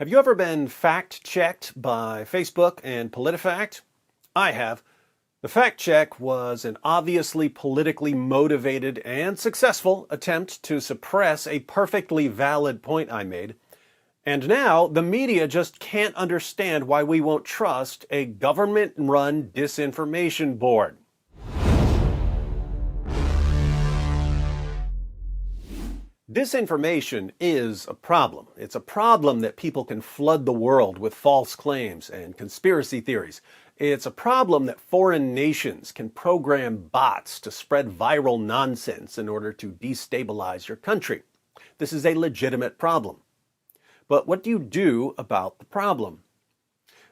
Have you ever been fact-checked by Facebook and PolitiFact? I have. The fact check was an obviously politically motivated and successful attempt to suppress a perfectly valid point I made. And now the media just can't understand why we won't trust a government-run disinformation board. Disinformation is a problem. It's a problem that people can flood the world with false claims and conspiracy theories. It's a problem that foreign nations can program bots to spread viral nonsense in order to destabilize your country. This is a legitimate problem. But what do you do about the problem?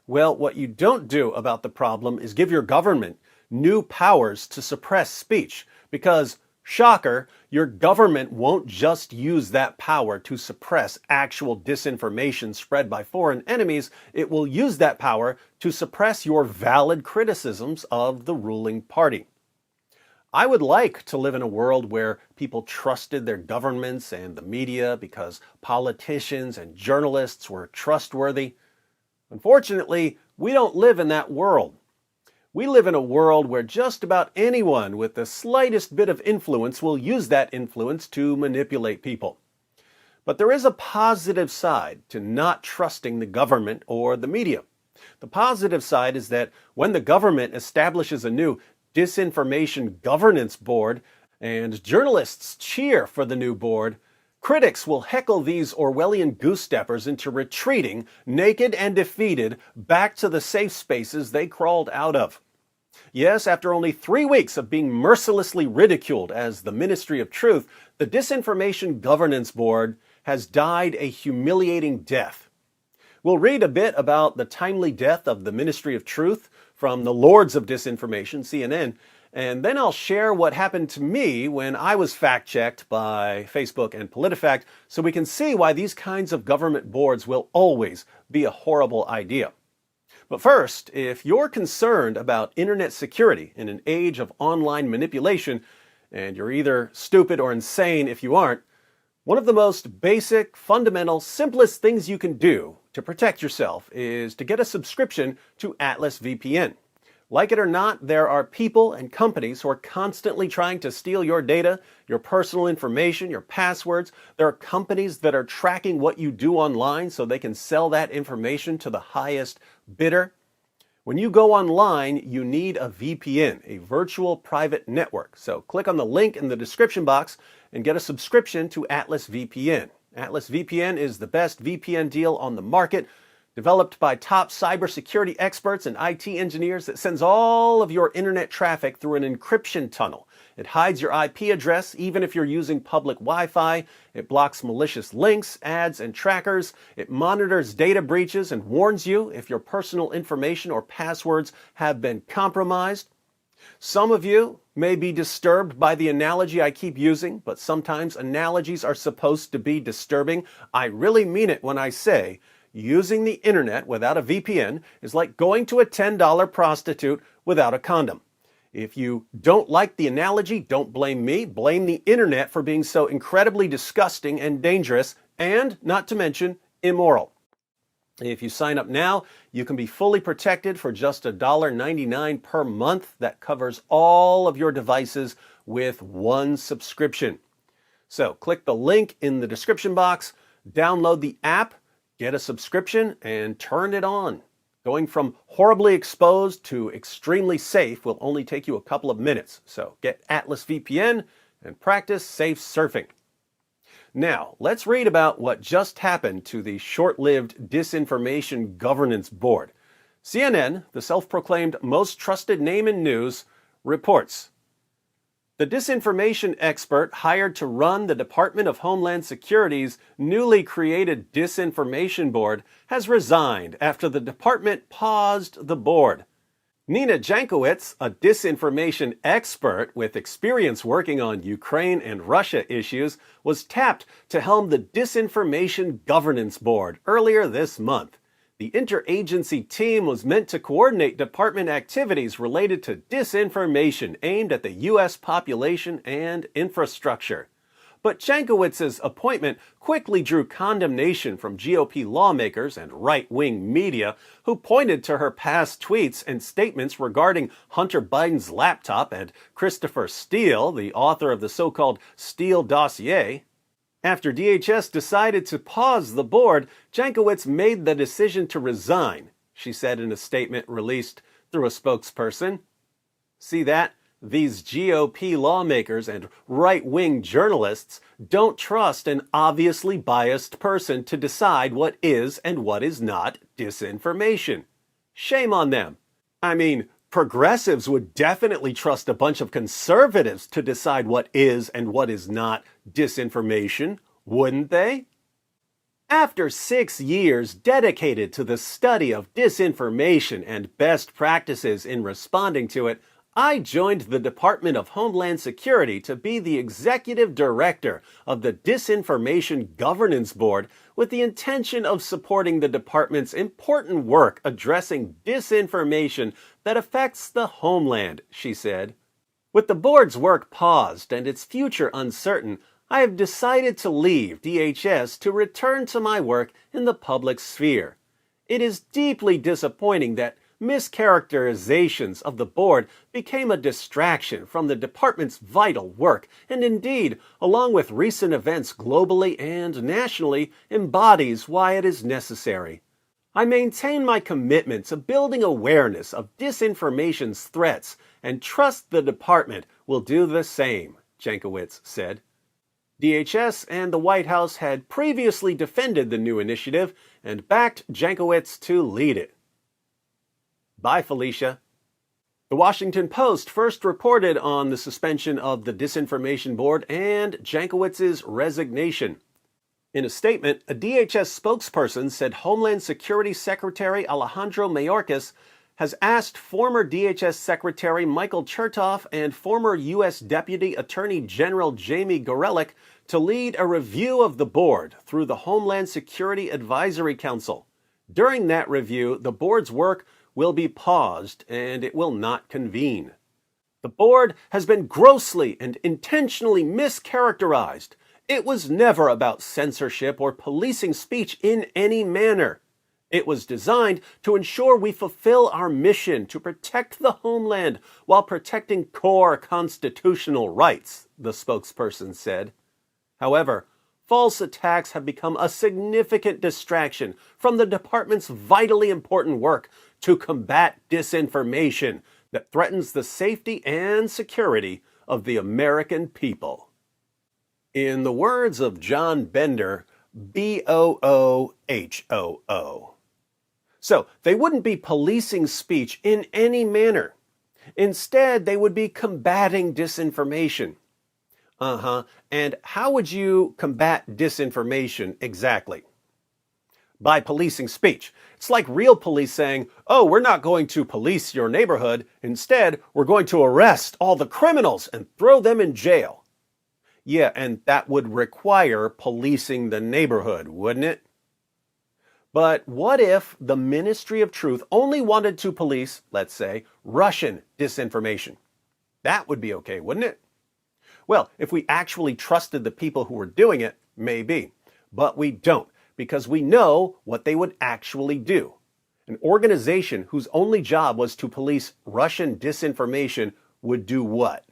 Well, what you don't do about the problem is give your government new powers to suppress speech, because shocker, your government won't just use that power to suppress actual disinformation spread by foreign enemies. It will use that power to suppress your valid criticisms of the ruling party. I would like to live in a world where people trusted their governments and the media because politicians and journalists were trustworthy. Unfortunately, we don't live in that world. We live in a world where just about anyone with the slightest bit of influence will use that influence to manipulate people. But there is a positive side to not trusting the government or the media. The positive side is that when the government establishes a new disinformation governance board and journalists cheer for the new board, critics will heckle these Orwellian goose-steppers into retreating, naked and defeated, back to the safe spaces they crawled out of. Yes, after only 3 weeks of being mercilessly ridiculed as the Ministry of Truth, the Disinformation Governance Board has died a humiliating death. We'll read a bit about the timely death of the Ministry of Truth from the Lords of Disinformation, CNN, and then I'll share what happened to me when I was fact-checked by Facebook and PolitiFact, so we can see why these kinds of government boards will always be a horrible idea. But first, if you're concerned about internet security in an age of online manipulation, and you're either stupid or insane if you aren't, one of the most basic, fundamental, simplest things you can do to protect yourself is to get a subscription to Atlas VPN. Like it or not, there are people and companies who are constantly trying to steal your data, your personal information, your passwords. There are companies that are tracking what you do online so they can sell that information to the highest bidder. When you go online, you need a VPN, a virtual private network. So click on the link in the description box and get a subscription to Atlas VPN. Atlas VPN is the best VPN deal on the market, developed by top cybersecurity experts and IT engineers that sends all of your internet traffic through an encryption tunnel. It hides your IP address even if you're using public Wi-Fi. It blocks malicious links, ads, and trackers. It monitors data breaches and warns you if your personal information or passwords have been compromised. Some of you may be disturbed by the analogy I keep using, but sometimes analogies are supposed to be disturbing. I really mean it when I say using the internet without a VPN is like going to a $10 prostitute without a condom. If you don't like the analogy, don't blame me. Blame the internet for being so incredibly disgusting and dangerous, and, not to mention, immoral. If you sign up now, you can be fully protected for just $1.99 per month. That covers all of your devices with one subscription. So click the link in the description box, download the app, get a subscription, and turn it on. Going from horribly exposed to extremely safe will only take you a couple of minutes. So get Atlas VPN and practice safe surfing. Now, let's read about what just happened to the short-lived Disinformation Governance Board. CNN, the self-proclaimed most trusted name in news, reports, the disinformation expert hired to run the Department of Homeland Security's newly created Disinformation Board has resigned after the department paused the board. Nina Jankowicz, a disinformation expert with experience working on Ukraine and Russia issues, was tapped to helm the Disinformation Governance Board earlier this month. The interagency team was meant to coordinate department activities related to disinformation aimed at the U.S. population and infrastructure. But Jankowicz's appointment quickly drew condemnation from GOP lawmakers and right-wing media who pointed to her past tweets and statements regarding Hunter Biden's laptop and Christopher Steele, the author of the so-called Steele dossier. After DHS decided to pause the board, Jankowicz made the decision to resign, she said in a statement released through a spokesperson. See that? These GOP lawmakers and right-wing journalists don't trust an obviously biased person to decide what is and what is not disinformation. Shame on them. I mean, progressives would definitely trust a bunch of conservatives to decide what is and what is not disinformation, wouldn't they? After 6 years dedicated to the study of disinformation and best practices in responding to it, I joined the Department of Homeland Security to be the executive director of the Disinformation Governance Board with the intention of supporting the department's important work addressing disinformation that affects the homeland, she said. With the board's work paused and its future uncertain, I have decided to leave DHS to return to my work in the public sphere. It is deeply disappointing that mischaracterizations of the board became a distraction from the department's vital work, and indeed, along with recent events globally and nationally, embodies why it is necessary. I maintain my commitment to building awareness of disinformation's threats and trust the department will do the same, Jankowicz said. DHS and the White House had previously defended the new initiative and backed Jankowicz to lead it. Bye, Felicia. The Washington Post first reported on the suspension of the Disinformation Board and Jankowicz's resignation. In a statement, a DHS spokesperson said Homeland Security Secretary Alejandro Mayorkas has asked former DHS Secretary Michael Chertoff and former U.S. Deputy Attorney General Jamie Gorelick to lead a review of the board through the Homeland Security Advisory Council. During that review, the board's work will be paused and it will not convene. The board has been grossly and intentionally mischaracterized. It was never about censorship or policing speech in any manner. It was designed to ensure we fulfill our mission to protect the homeland while protecting core constitutional rights, the spokesperson said. However, false attacks have become a significant distraction from the department's vitally important work to combat disinformation that threatens the safety and security of the American people. In the words of John Bender, BOOHOO. So, they wouldn't be policing speech in any manner. Instead, they would be combating disinformation. And how would you combat disinformation exactly? By policing speech. It's like real police saying, oh, we're not going to police your neighborhood. Instead, we're going to arrest all the criminals and throw them in jail. Yeah, and that would require policing the neighborhood, wouldn't it? But what if the Ministry of Truth only wanted to police, let's say, Russian disinformation? That would be okay, wouldn't it? Well, if we actually trusted the people who were doing it, maybe. But we don't, because we know what they would actually do. An organization whose only job was to police Russian disinformation would do what?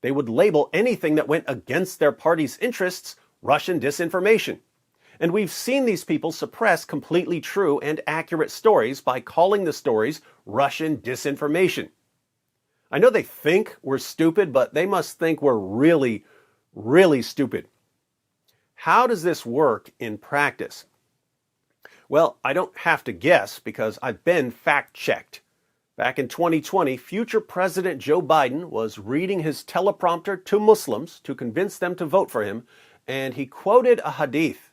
They would label anything that went against their party's interests Russian disinformation. And we've seen these people suppress completely true and accurate stories by calling the stories Russian disinformation. I know they think we're stupid, but they must think we're really, really stupid. How does this work in practice? Well, I don't have to guess because I've been fact-checked. Back in 2020, future President Joe Biden was reading his teleprompter to Muslims to convince them to vote for him, and he quoted a hadith.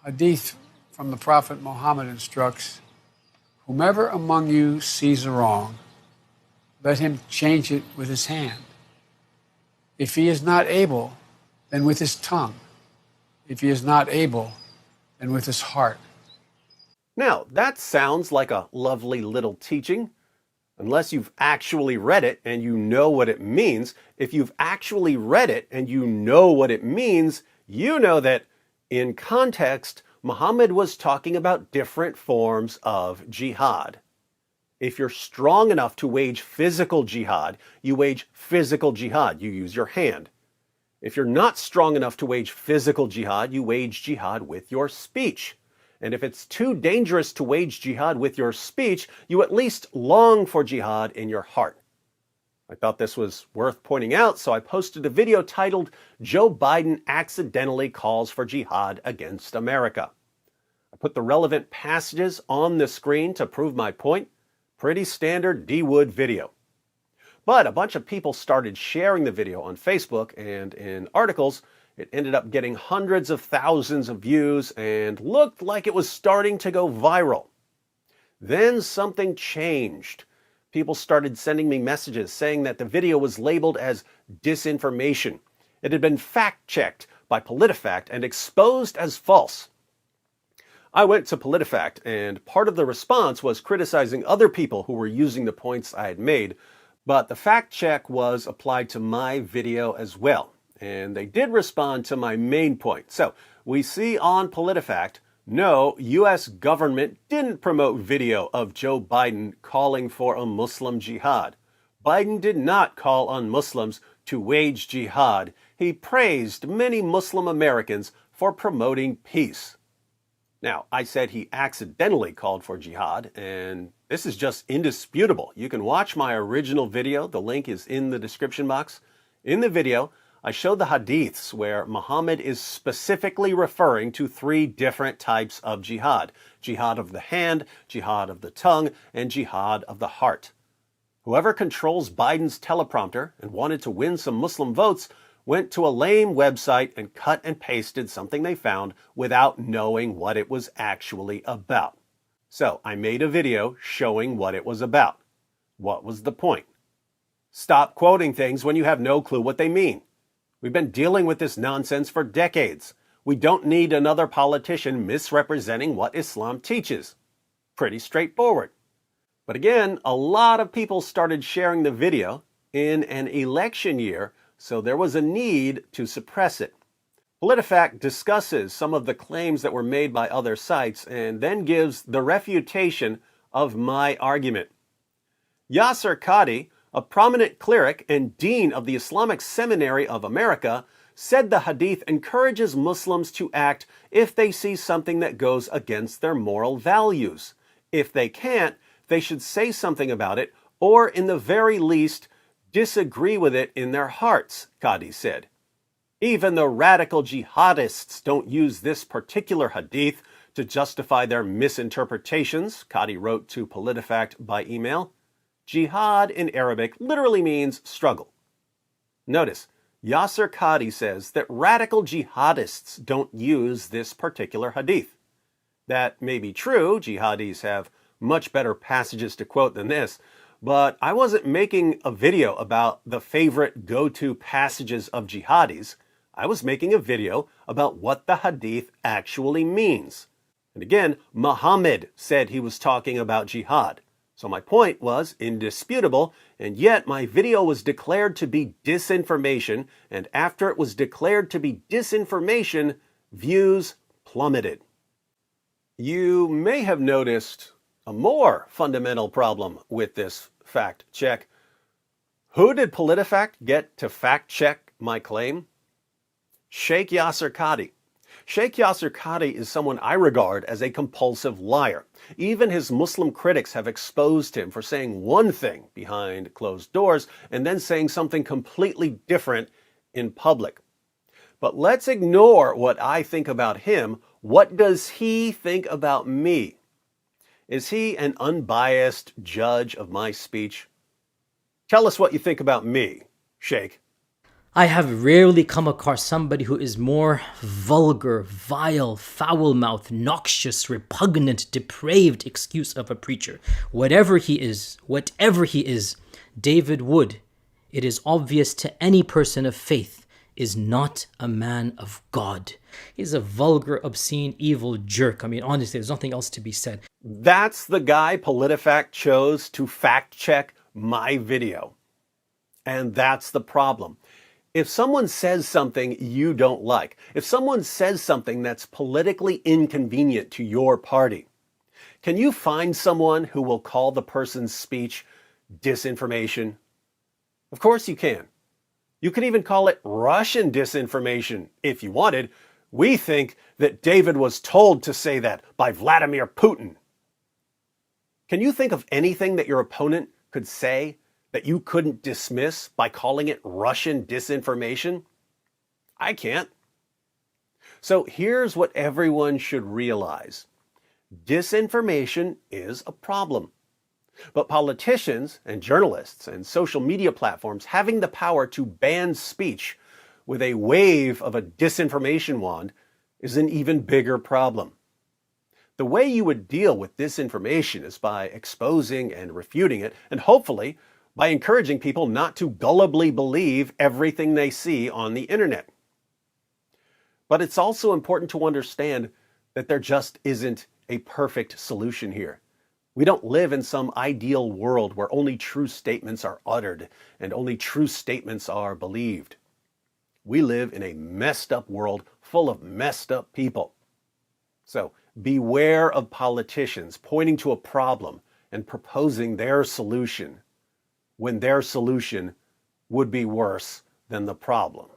Hadith from the Prophet Muhammad instructs, whomever among you sees a wrong, let him change it with his hand. If he is not able, then with his tongue. If he is not able, then with his heart. Now, that sounds like a lovely little teaching. Unless you've actually read it and you know what it means. If you've actually read it and you know what it means, you know that in context, Muhammad was talking about different forms of jihad. If you're strong enough to wage physical jihad, you wage physical jihad. You use your hand. If you're not strong enough to wage physical jihad, you wage jihad with your speech. And if it's too dangerous to wage jihad with your speech, you at least long for jihad in your heart. I thought this was worth pointing out, so I posted a video titled, "Joe Biden Accidentally Calls for Jihad Against America." I put the relevant passages on the screen to prove my point. Pretty standard D-Wood video. But a bunch of people started sharing the video on Facebook, and in articles, it ended up getting hundreds of thousands of views and looked like it was starting to go viral. Then something changed. People started sending me messages saying that the video was labeled as disinformation. It had been fact-checked by PolitiFact and exposed as false. I went to PolitiFact, and part of the response was criticizing other people who were using the points I had made, but the fact check was applied to my video as well, and they did respond to my main point. So we see on PolitiFact, no, U.S. government didn't promote video of Joe Biden calling for a Muslim jihad. Biden did not call on Muslims to wage jihad. He praised many Muslim Americans for promoting peace. Now, I said he accidentally called for jihad, and this is just indisputable. You can watch my original video. The link is in the description box. In the video, I showed the hadiths where Muhammad is specifically referring to 3 different types of jihad. Jihad of the hand, jihad of the tongue, and jihad of the heart. Whoever controls Biden's teleprompter and wanted to win some Muslim votes went to a lame website and cut and pasted something they found without knowing what it was actually about. So I made a video showing what it was about. What was the point? Stop quoting things when you have no clue what they mean. We've been dealing with this nonsense for decades. We don't need another politician misrepresenting what Islam teaches. Pretty straightforward. But again, a lot of people started sharing the video in an election year, so there was a need to suppress it. PolitiFact discusses some of the claims that were made by other sites and then gives the refutation of my argument. Yasir Qadhi, a prominent cleric and dean of the Islamic Seminary of America, said the hadith encourages Muslims to act if they see something that goes against their moral values. If they can't, they should say something about it, or in the very least, disagree with it in their hearts, Qadhi said. Even the radical jihadists don't use this particular hadith to justify their misinterpretations, Qadhi wrote to PolitiFact by email. Jihad in Arabic literally means struggle. Notice, Yasir Qadhi says that radical jihadists don't use this particular hadith. That may be true, jihadis have much better passages to quote than this, but I wasn't making a video about the favorite go-to passages of jihadis. I was making a video about what the hadith actually means. And again, Muhammad said he was talking about jihad. So my point was indisputable, and yet my video was declared to be disinformation, and after it was declared to be disinformation, views plummeted. You may have noticed a more fundamental problem with this fact check. Who did PolitiFact get to fact check my claim? Sheikh Yasir Qadhi. Sheikh Yasir Qadhi is someone I regard as a compulsive liar. Even his Muslim critics have exposed him for saying one thing behind closed doors and then saying something completely different in public. But let's ignore what I think about him. What does he think about me? Is he an unbiased judge of my speech? Tell us what you think about me, Sheikh. I have rarely come across somebody who is more vulgar, vile, foul-mouthed, noxious, repugnant, depraved excuse of a preacher. Whatever he is, David Wood, it is obvious to any person of faith, is not a man of God. He's a vulgar, obscene, evil jerk. I mean, honestly, there's nothing else to be said. That's the guy PolitiFact chose to fact check my video. And that's the problem. If someone says something you don't like, if someone says something that's politically inconvenient to your party, can you find someone who will call the person's speech disinformation? Of course you can. You can even call it Russian disinformation if you wanted. We think that David was told to say that by Vladimir Putin. Can you think of anything that your opponent could say that you couldn't dismiss by calling it Russian disinformation? I can't. So here's what everyone should realize. Disinformation is a problem. But politicians and journalists and social media platforms having the power to ban speech with a wave of a disinformation wand is an even bigger problem. The way you would deal with disinformation is by exposing and refuting it, and hopefully by encouraging people not to gullibly believe everything they see on the internet. But it's also important to understand that there just isn't a perfect solution here. We don't live in some ideal world where only true statements are uttered and only true statements are believed. We live in a messed up world full of messed up people. So beware of politicians pointing to a problem and proposing their solution when their solution would be worse than the problem.